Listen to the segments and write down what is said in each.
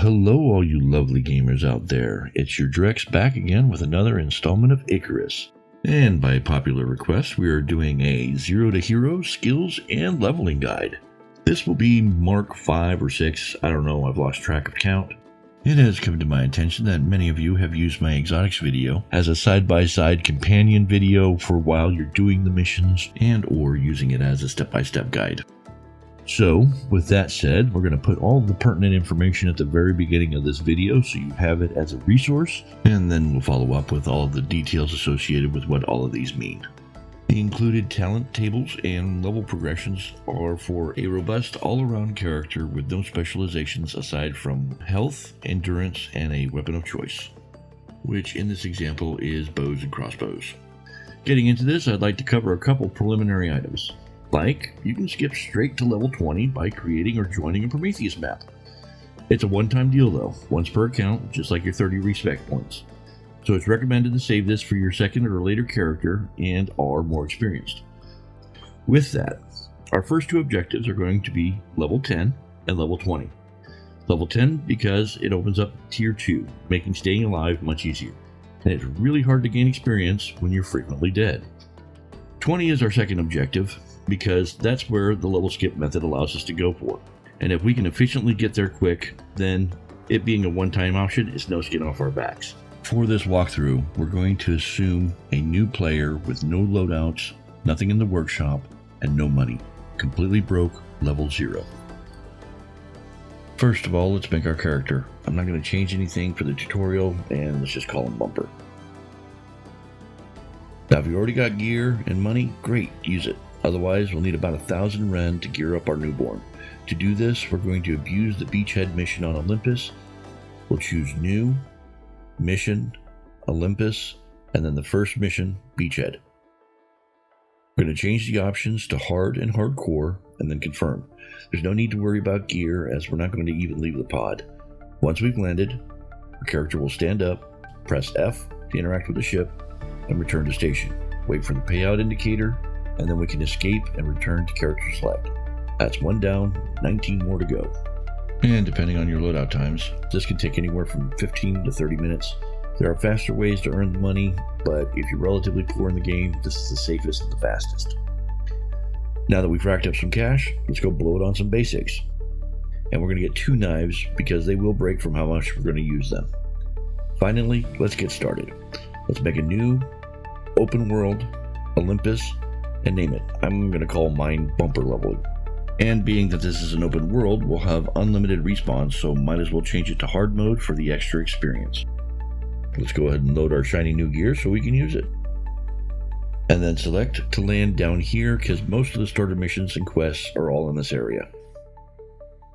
Hello all you lovely gamers out there. It's your Drex back again with another installment of Icarus. And by popular request, we are doing a 0 to hero skills and leveling guide. This will be Mark 5 or 6, I don't know, I've lost track of count. It has come to my attention that many of you have used my exotics video as a side-by-side companion video for while you're doing the missions and or using it as a step-by-step guide. So, with that said, we're going to put all the pertinent information at the very beginning of this video so you have it as a resource, and then we'll follow up with all of the details associated with what all of these mean. The included talent tables and level progressions are for a robust all-around character with no specializations aside from health, endurance, and a weapon of choice, which in this example is bows and crossbows. Getting into this, I'd like to cover a couple preliminary items. Like, you can skip straight to level 20 by creating or joining a Prometheus map. It's a one-time deal though, once per account, just like your 30 respec points. So it's recommended to save this for your second or later character and are more experienced. With that, our first two objectives are going to be level 10 and level 20. Level 10 because it opens up tier 2, making staying alive much easier. And it's really hard to gain experience when you're frequently dead. 20 is our second objective, because that's where the level skip method allows us to go for. And if we can efficiently get there quick, then it being a one-time option is no skin off our backs. For this walkthrough, we're going to assume a new player with no loadouts, nothing in the workshop, and no money. Completely broke, level 0. First of all, let's make our character. I'm not going to change anything for the tutorial, and let's just call him Bumper. Now if you already got gear and money, great, use it. Otherwise, we'll need about 1,000 Ren to gear up our newborn. To do this, we're going to abuse the beachhead mission on Olympus. We'll choose New, Mission, Olympus, and then the first mission, Beachhead. We're going to change the options to Hard and Hardcore, and then Confirm. There's no need to worry about gear, as we're not going to even leave the pod. Once we've landed, our character will stand up, press F to interact with the ship, and return to station. Wait for the payout indicator, and then we can escape and return to character select. That's 1 down, 19 more to go. And depending on your loadout times, this can take anywhere from 15 to 30 minutes. There are faster ways to earn the money, but if you're relatively poor in the game, this is the safest and the fastest. Now that we've racked up some cash, let's go blow it on some basics. And we're going to get 2 knives because they will break from how much we're going to use them. Finally, let's get started. Let's make a new open world Olympus and name it. I'm going to call mine Bumper Leveling. And being that this is an open world, we'll have unlimited respawns, so might as well change it to hard mode for the extra experience. Let's go ahead and load our shiny new gear so we can use it. And then select to land down here because most of the starter missions and quests are all in this area.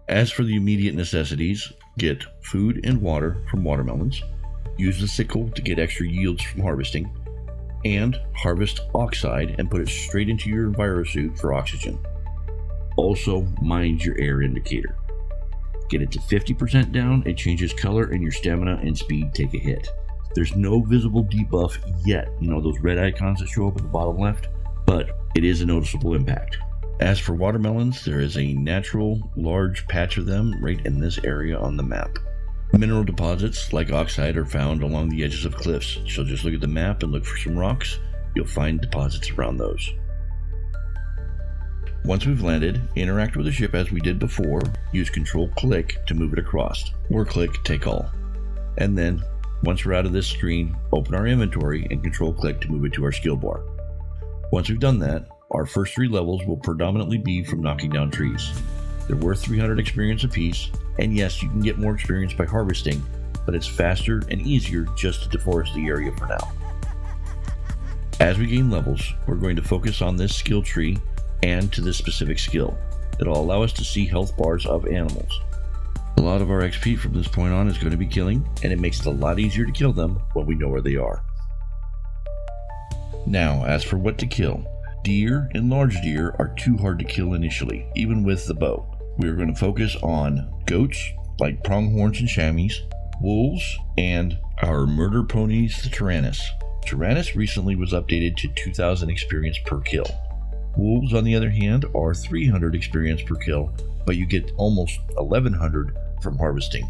As for the immediate necessities, get food and water from watermelons, use the sickle to get extra yields from harvesting, and harvest oxide and put it straight into your envirosuit for oxygen. Also, mind your air indicator. Get it to 50% down, it changes color and your stamina and speed take a hit. There's no visible debuff yet, those red icons that show up at the bottom left, but it is a noticeable impact. As for watermelons, there is a natural large patch of them right in this area on the map. Mineral deposits like oxide are found along the edges of cliffs, so just look at the map and look for some rocks. You'll find deposits around those. Once we've landed, interact with the ship as we did before. Use Control-Click to move it across, or click Take All. And then, once we're out of this screen, open our inventory and Control-Click to move it to our skill bar. Once we've done that, our first 3 levels will predominantly be from knocking down trees. They're worth 300 experience apiece, and yes, you can get more experience by harvesting, but it's faster and easier just to deforest the area for now. As we gain levels, we're going to focus on this skill tree and to this specific skill. It'll allow us to see health bars of animals. A lot of our XP from this point on is going to be killing, and it makes it a lot easier to kill them when we know where they are. Now, as for what to kill, deer and large deer are too hard to kill initially, even with the bow. We are going to focus on goats, like pronghorns and chamois, wolves, and our murder ponies, the Tyrannus. Tyrannus recently was updated to 2,000 experience per kill. Wolves, on the other hand, are 300 experience per kill, but you get almost 1,100 from harvesting.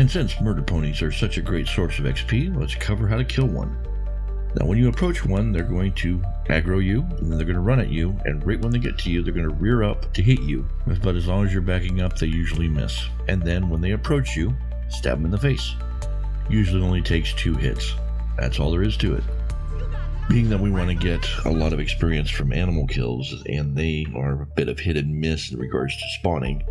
And since murder ponies are such a great source of XP, let's cover how to kill one. Now when you approach one, they're going to aggro you, and then they're going to run at you, and right when they get to you, they're going to rear up to hit you. But as long as you're backing up, they usually miss. And then when they approach you, stab them in the face. Usually only takes 2 hits. That's all there is to it. Being that we want to get a lot of experience from animal kills, and they are a bit of hit and miss in regards to spawning,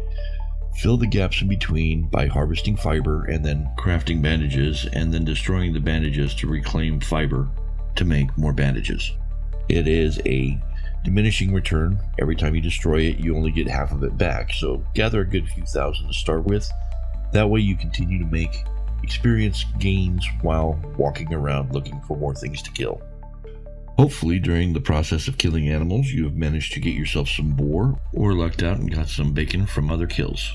fill the gaps in between by harvesting fiber and then crafting bandages and then destroying the bandages to reclaim fiber to make more bandages. It is a diminishing return. Every time you destroy it, you only get half of it back, so gather a good few thousand to start with. That way you continue to make experience gains while walking around looking for more things to kill. Hopefully during the process of killing animals you have managed to get yourself some boar or lucked out and got some bacon from other kills.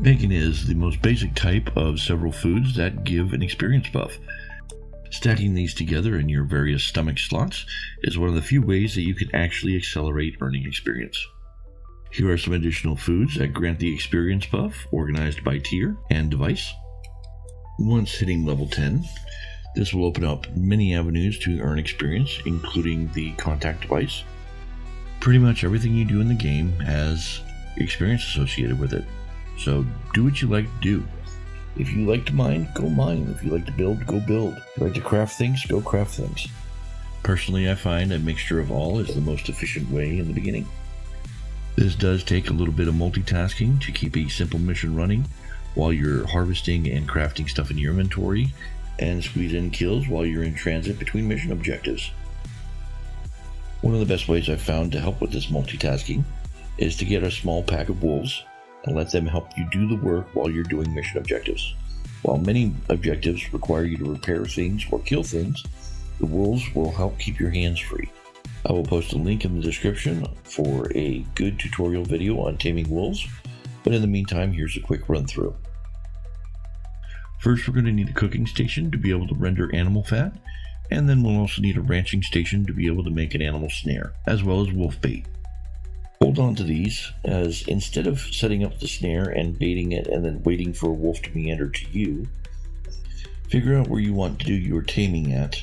Bacon is the most basic type of several foods that give an experience buff. Stacking these together in your various stomach slots is one of the few ways that you can actually accelerate earning experience. Here are some additional foods that grant the experience buff, organized by tier and device. Once hitting level 10, this will open up many avenues to earn experience, including the contact device. Pretty much everything you do in the game has experience associated with it, so do what you like to do. If you like to mine, go mine. If you like to build, go build. If you like to craft things, go craft things. Personally, I find a mixture of all is the most efficient way in the beginning. This does take a little bit of multitasking to keep a simple mission running while you're harvesting and crafting stuff in your inventory, and squeeze in kills while you're in transit between mission objectives. One of the best ways I've found to help with this multitasking is to get a small pack of wolves and let them help you do the work while you're doing mission objectives. While many objectives require you to repair things or kill things, the wolves will help keep your hands free. I will post a link in the description for a good tutorial video on taming wolves, but in the meantime, here's a quick run through. First, we're going to need a cooking station to be able to render animal fat, and then we'll also need a ranching station to be able to make an animal snare, as well as wolf bait. Hold on to these, as instead of setting up the snare and baiting it and then waiting for a wolf to meander to you, figure out where you want to do your taming at,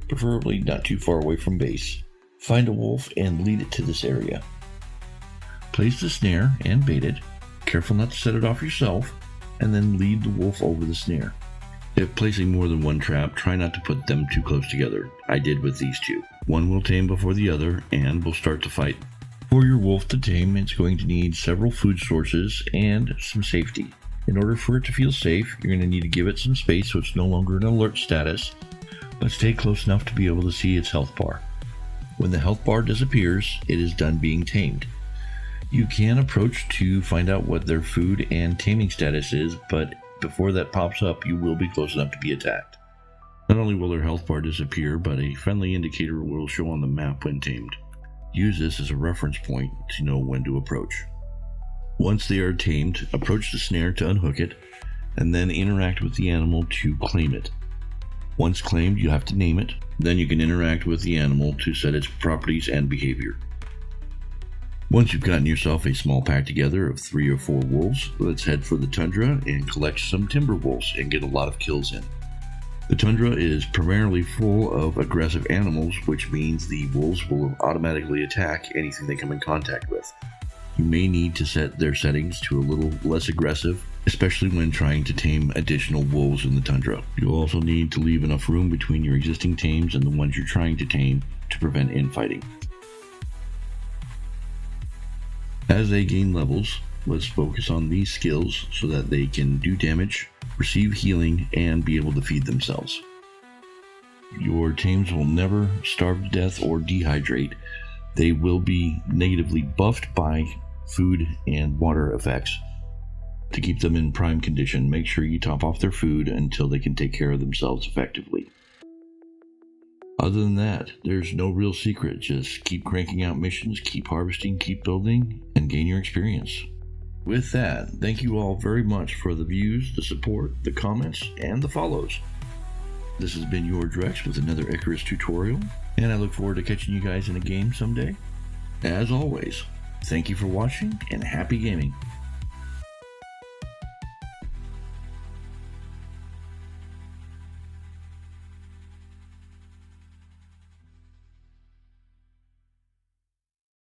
preferably not too far away from base. Find a wolf and lead it to this area. Place the snare and bait it, careful not to set it off yourself, and then lead the wolf over the snare. If placing more than one trap, try not to put them too close together. I did with these two. One will tame before the other and will start to fight. For your wolf to tame, it's going to need several food sources and some safety. In order for it to feel safe, you're going to need to give it some space so it's no longer in alert status, but stay close enough to be able to see its health bar. When the health bar disappears, it is done being tamed. You can approach to find out what their food and taming status is, but before that pops up, you will be close enough to be attacked. Not only will their health bar disappear, but a friendly indicator will show on the map when tamed. Use this as a reference point to know when to approach. Once they are tamed, approach the snare to unhook it, and then interact with the animal to claim it. Once claimed, you have to name it, then you can interact with the animal to set its properties and behavior. Once you've gotten yourself a small pack together of 3 or 4 wolves, let's head for the tundra and collect some timber wolves and get a lot of kills in. The tundra is primarily full of aggressive animals, which means the wolves will automatically attack anything they come in contact with. You may need to set their settings to a little less aggressive, especially when trying to tame additional wolves in the tundra. You'll also need to leave enough room between your existing tames and the ones you're trying to tame to prevent infighting. As they gain levels, let's focus on these skills so that they can do damage, receive healing, and be able to feed themselves. Your tames will never starve to death or dehydrate. They will be negatively buffed by food and water effects. To keep them in prime condition, make sure you top off their food until they can take care of themselves effectively. Other than that, there's no real secret. Just keep cranking out missions, keep harvesting, keep building, and gain your experience. With that, thank you all very much for the views, the support, the comments, and the follows. This has been your Drex with another Icarus tutorial, and I look forward to catching you guys in a game someday. As always, thank you for watching, and happy gaming.